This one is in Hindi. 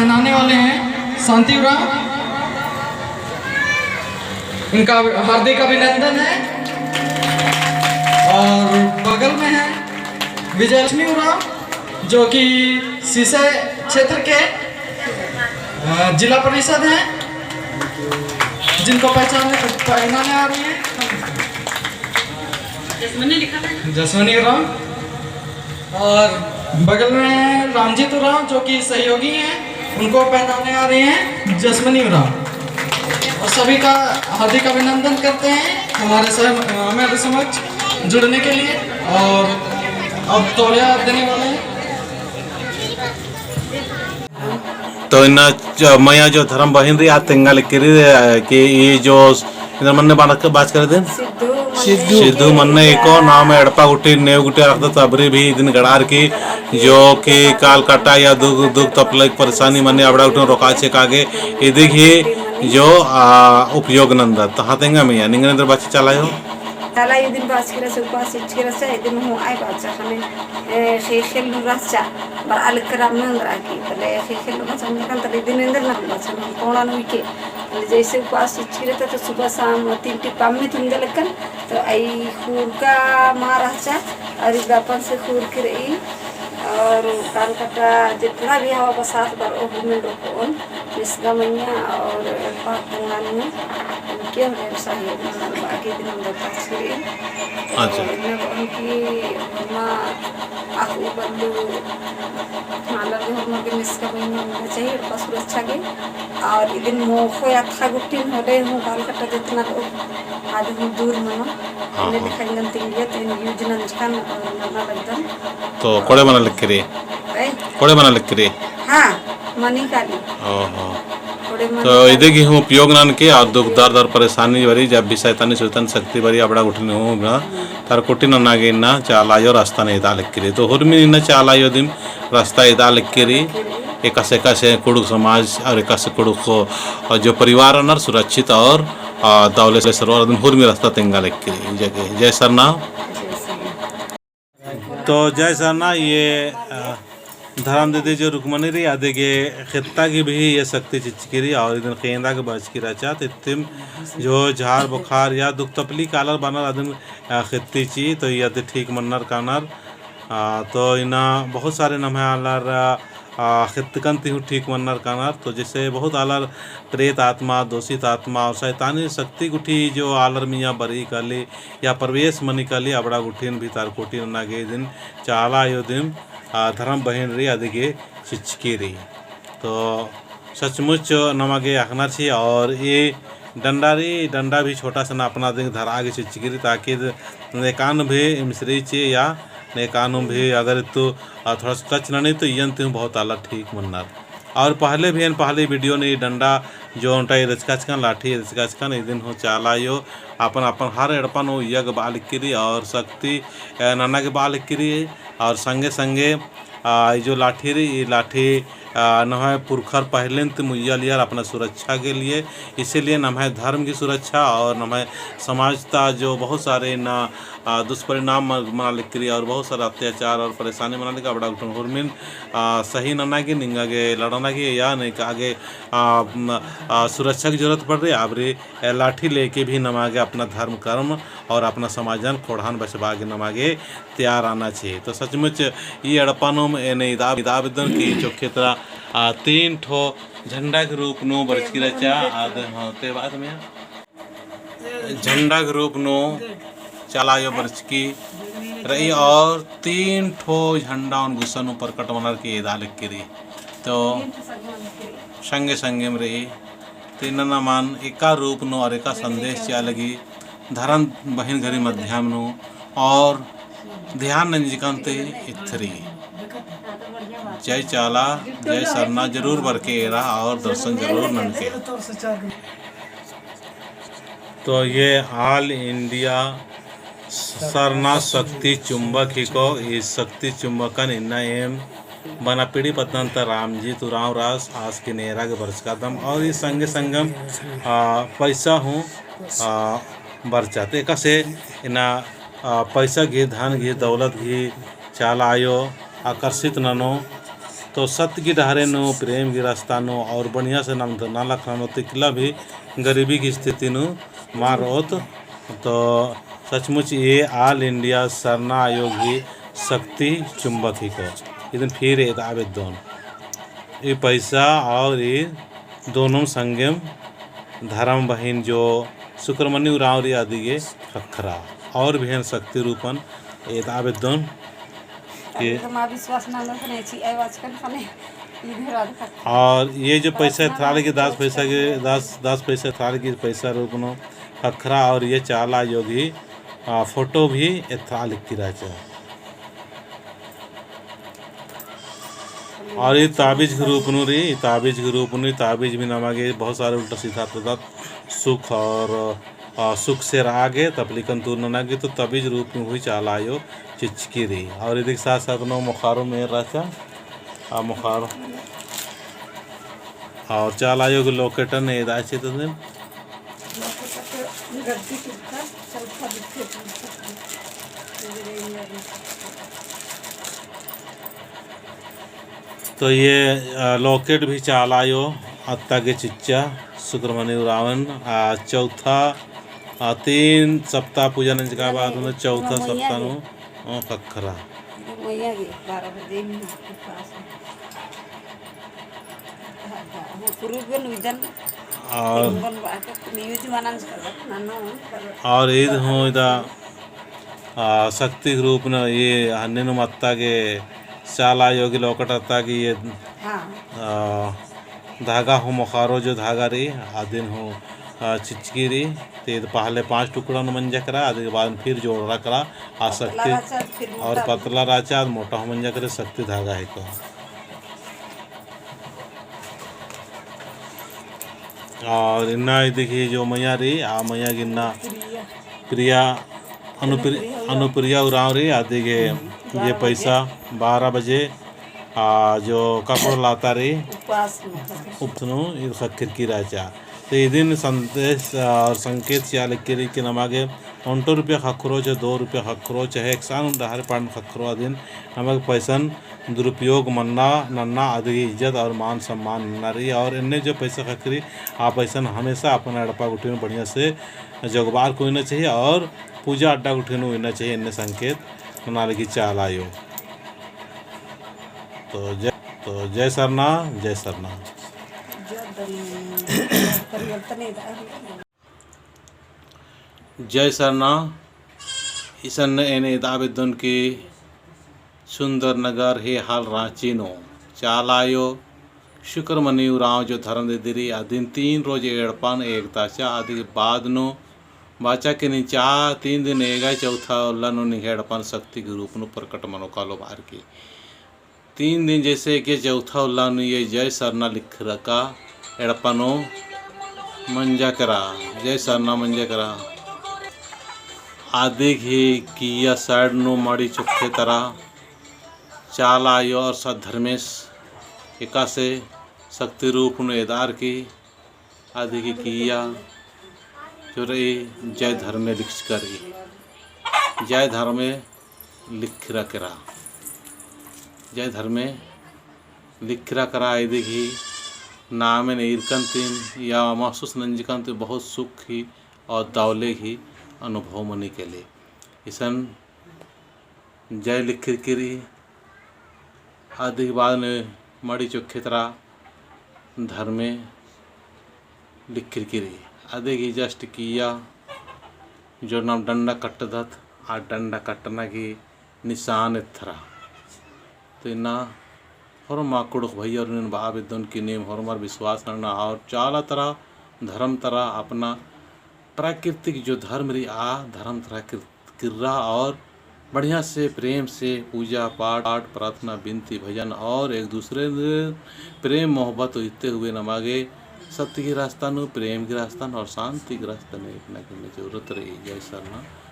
पहनाने वाले हैं शांति उरांव, इनका हार्दिक अभिनंदन है। और बगल में है विजयलक्ष्मी उरांव जो कि सीसे क्षेत्र के जिला परिषद हैं, जिनको पहनाने आ रही है जसवनी उरांव। और बगल में रामजीत उरांव जो कि सहयोगी हैं, उनको पहनाने आ रहे हैं जसवनी उरांव। और सभी का हार्दिक अभिनंदन करते हैं हमारे समक्ष जुड़ने के लिए। और अब तौलिया देने वाले हैं। तो इन मैया जो धर्म बहन रही तेंगा लिख कि ये जो इधर मन ने बात कर दे सिद्धू मन्ने को नाम एड़पा गुटी नेव गुटी रखता तबरी भी दिन गड़ार की जो कि काल काटा या दुख तपल परेशानी मन्ने अबड़ा उठो रोका छे कागे इदिक ही जो उपयोग नंदा तो हाथेंगा मैया निंगने इधर बात चलायो ताला ये दिन बात किरा से उपास इच्छे रचा ये दिन हो आए बात हमें शेखेल रचा बर अलग कराम नंदरा की तले शेखेल रचा हमने कल तले दिन अंदर ना बात हम कौन आने के जैसे उपास इच्छे रहता तो सुबह शाम 3 टिप्पा में 3 गलकन तो आई खूर का मार रचा और इस बापन से खूर की रही और कान कटा जितना भी हवा बसात बर ओ में लोगों इसका मैया और पाक में क्या है सही है बाकी दिन हम बात करें। अच्छा उनकी मां आखू बंदू माला भी हम के इसका मैया होना चाहिए और सुरक्षा के और दिन मोखो या था गुटिन होले हूं कान कटा जितना लोग आज हम दूर मनो ने दिखाएंगे तिंगिया तेन योजना निकाल नरना लगदन तो कोड़े बना लिख रे हाँ मनी काली ओहो तो इधे की हम उपयोग नान के और दुख दर्द परेशानी भरी जब भी शैतानी सुल्तान शक्ति भरी अबड़ा उठने हो ना तार कोटी न नागे ना चालायो रास्ता नहीं इदा लिख रे तो हुरमी न चालायो दिन रास्ता इदा लिख रे एक से कुड़ुक समाज और एक से कुड़ुक को जो परिवार नर सुरक्षित और दौले से सरवर दिन हुरमी रास्ता तेंगा लिख रे जगह जय सरना। तो जय सरना ये धर्म दीदी जो रुकमनी रही आदि के खित्ता की भी ये शक्ति चिचकिरी और इधर केंद्रा के बच की रचा तिम जो झार बुखार या दुख तपली कालर बनर आदमी खित्ती ची तो ये आदि ठीक मन्नर कानर तो इना बहुत सारे नम है आलर खित्तकंती हूँ ठीक मन्नर कानर तो जैसे बहुत आलर प्रेत आत्मा दूषित आत्मा और शैतानी शक्ति गुठी जो आलर मियाँ बरी काली या प्रवेश मनी काली अबड़ा गुठीन भी तार कोटी नागे दिन चाला यो दिन धर्म बहन रही आदि के चिचकी रही तो सचमुच नमागे आखना छी। और ये डंडा भी छोटा सा ना अपना दिन धर आगे चिचकी रही ताकि नेकान भी मिश्री चे या नेकान भी अगर तो थोड़ा सा टच नहीं तो यन तुम बहुत अलग ठीक मन्नर। और पहले भी पहले वीडियो ने डंडा जो उनटा रचकाचकन लाठी रचकाचकन एक दिन हो चालायो अपन अपन हर एड़पन हो यग बाल किरी और शक्ति नाना के बाल किरी और संगे संगे जो लाठी रही ये लाठी न है पुरखर पहले तो मुहैया लिया अपना सुरक्षा के लिए इसीलिए न है धर्म की सुरक्षा और न है समाजता जो बहुत सारे ना दुष्परिणाम मना लिख करी और बहुत सारा अत्याचार और परेशानी मना लिखा बड़ा हुरमिन सही नना की निंगा के लड़ना की या नहीं आगे सुरक्षा की जरूरत पड़ रही है आबरी लाठी लेके भी नमागे अपना धर्म कर्म और अपना समाजन खोड़ान बचवा के नमागे तैयार आना चाहिए। तो सचमुच ये अड़पानों में इदाबिदन की चौखे तरह 3 ठो झंडा के रूप नो बरची रचा आद होते बाद में झंडा के रूप नो चलायो बरच की रही और 3 ठो झंडा उन गुस्सन ऊपर कटवनर की इदा लिख की रही तो संगे संगे में रही तीन मान एका रूप नो और एका संदेश चा लगी धर्म बहन घरी मध्याम नो और ध्यान नंजिकंते इथरी जय चाला जय सरना जरूर बरके एरा और दर्शन जरूर ननके। तो ये ऑल इंडिया सरना शक्ति चुंबक ही को इस शक्ति चुंबकन इन्ना एम बना पीढ़ी पतंत रामजी तुराव रास आज के नेरा के बरस का दम और इस संगे संगम पैसा हूँ बरचाते कसे इना पैसा घी धन घी दौलत घी चाल आयो आकर्षित ननो तो सत्य की डहरेनु प्रेम की रास्तानु और बढ़िया से नाम नाला खानो तिकला भी गरीबी की स्थिति नु मारोत। तो सचमुच ये ऑल इंडिया सरना आयोग ही शक्ति चुंबक ही को इधन फिर एक आवेदन ये पैसा और ये दोनों संगम धर्म बहिन जो सुक्रमण्य उरावरी आदि के खखरा और भी शक्ति रूपन एक आवेदन के विश्वास नहीं छी आजकल खाने और ये जो पैसा थाल के 10 पैसा के 10 पैसा थाल की पैसा रूपनो खखरा और ये चाला योगी फोटो भी एथाल किराचा और ये ताबीज के रूप नु री ताबीज के रूप नु ताबीज भी नमागे बहुत सारे उल्टा सीधा प्रदत्त सुख और सुख से रागे तपलिकन तूर ननागे तो ताबीज रूप में हुई चालायो चिचकी रही और इधर साथ साथ नो मुखारो में राचा मुखारो और चालायो के लोकेटर ने दाचे तो दिन तो ये लॉकेट भी चालायो अत्ता के चिच्चा सुक्रमण्य रावण चौथा 3 सप्ताह पूजा ने का बाद में चौथा सप्ताह नु खखरा और ईद हूँ इदा शक्ति रूप न ये हन्ने मत्ता के चाला योगी लोकट अत्ता की ये धागा हो मुखारो जो धागा रही आदिन हो चिचकी रही तो पहले 5 टुकड़ा मंजा करा आदि के बाद फिर जोड़ा करा आ शक्ति और पतला राचा मोटा हो मंजा करे शक्ति धागा है को और इन्ना देखिए जो मैया रही आ मैया गिन्ना प्रिया अनुप्रिया उराव रही आदि के ये पैसा 12 बजे जो कपड़ लाता रही उपसनु ये खक्कर की राजा तो ये दिन संदेश और संकेत सिया लिख के नमागे 1 रुपया खखरो चाहे 2 रुपया खखरो चाहे 100 डहार पान खखरो दिन नमक पैसन दुरुपयोग मन्ना नन्ना आदि की इज्जत और मान सम्मान न रही और इनने जो पैसा खखरी आप पैसा हमेशा अपना अड़पा गुठी में बढ़िया से जगबार को होना चाहिए और पूजा अड्डा गुठी में होना चाहिए इन्हें संकेत नाले की चाल आयो। तो जय सरना जय सरना जय सरना ईसन एने दावेदन की सुंदर नगर हे हाल रांची नो चालायो शुक्रमणि राव जो धर्म दे दिरी आदिन 3 रोज एड़पान एकता चा आदि बाद नो बाचा के नीचा 3 दिन एगा चौथा अल्लाह नो निहेड़पान शक्ति के रूप नो प्रकट मनोकालो बाहर की 3 दिन जैसे कि चौथा अल्लाह नो ये जय सरना लिख रखा एड़पानो मंजा करा जय सरना मंजा करा आदि ही किया साइड नो माड़ी चुखे तरह चाल आयो और सद्धर्मेश एका से शक्ति रूप नो एदार की आदि की किया जो रही जय धर्मे लिख करी जय धर्मे लिख करा जय धर्मे लिख करा आदि की नाम इरकंतिन या महसूस नंजिकंत बहुत सुख ही और दौले ही अनुभव मनी के लिए ईसन जय लिख करी आदि के बाद में मड़ी चोखे तरह धर्मे लिख करी आदि की जस्ट किया जो नाम डंडा कट दत आ डंडा कटना की निशान थरा तो इन्ना हर माकुड़ भैया और बाबेदन की नेम हरमार विश्वास करना और चाला तरह धर्म तरह अपना प्राकृतिक जो धर्म रही धर्म तरह किर्रा और बढ़िया से प्रेम से पूजा पाठ प्रार्थना विनती भजन और एक दूसरे प्रेम मोहब्बत होते हुए नमागे सत्य की रास्ता नु प्रेम की रास्ता और शांति की रास्ता ने इतना की जरूरत रही जय सरना।